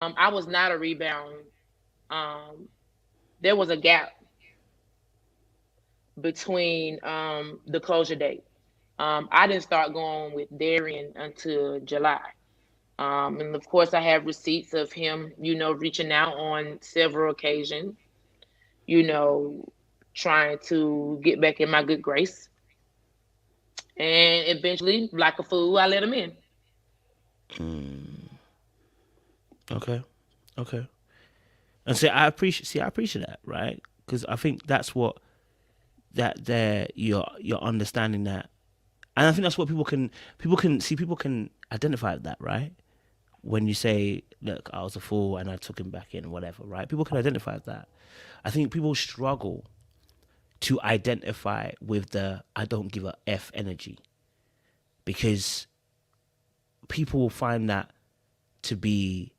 I was not a rebound. Um, there was a gap between the closure date. I didn't start going with Darian until July. And of course, I have receipts of him, reaching out on several occasions, you know, trying to get back in my good grace. And eventually, like a fool, I let him in. Mm, okay. Okay. And I appreciate that, right? Because I think that's what that there you're understanding that, and I think that's what people can identify with that, right? When you say, look, I was a fool and I took him back in, whatever, right? People can identify with that. I think people struggle to identify with the I don't give a F energy, because people will find that to be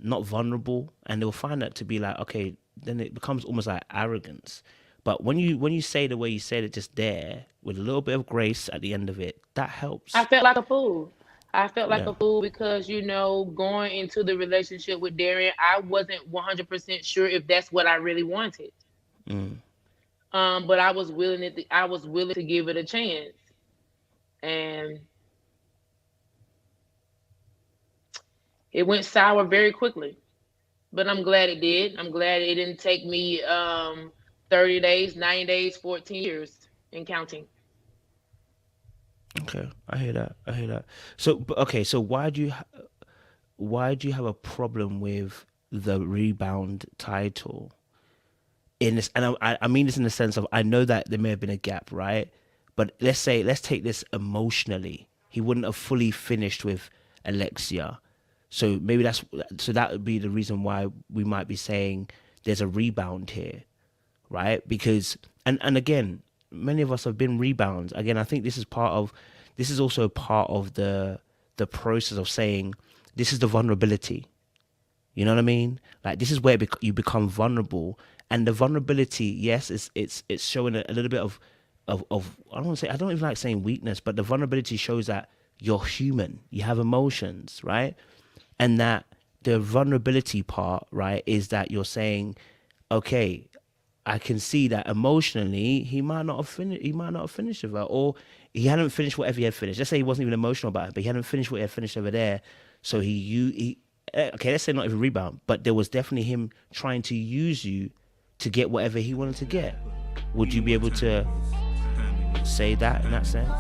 not vulnerable, and they'll find that to be like, okay, then it becomes almost like arrogance. But when you say the way you said it just there, with a little bit of grace at the end of it, that I helps. felt like a fool. I felt like Yeah. a fool because, going into the relationship with Darian, I wasn't 100% sure if that's what I really wanted. Mm. But I was willing to give it a chance. And it went sour very quickly. But I'm glad it did. I'm glad it didn't take me 30 days, 90 days, 14 years and counting. Okay, I hear that. I hear that. So, okay, so why do you have a problem with the rebound title in this? And I mean this in the sense of, I know that there may have been a gap, right? But let's take this emotionally. He wouldn't have fully finished with Alexia, so maybe that would be the reason why we might be saying there's a rebound here, right? Because and again, many of us have been rebounds. Again, I think this is also part of the process of saying this is the vulnerability. You know what I mean? Like, this is where you become vulnerable, and the vulnerability, yes, it's showing a little bit of I don't want to say, I don't even like saying weakness, but the vulnerability shows that you're human, you have emotions, right? And that the vulnerability part, right, is that you're saying, okay, I can see that emotionally he might not have finished. He might not have finished with her, or he hadn't finished whatever he had finished. Let's say he wasn't even emotional about it, but he hadn't finished what he had finished over there. So okay, let's say not even rebound, but there was definitely him trying to use you to get whatever he wanted to get. Would you be able to say that in that sense?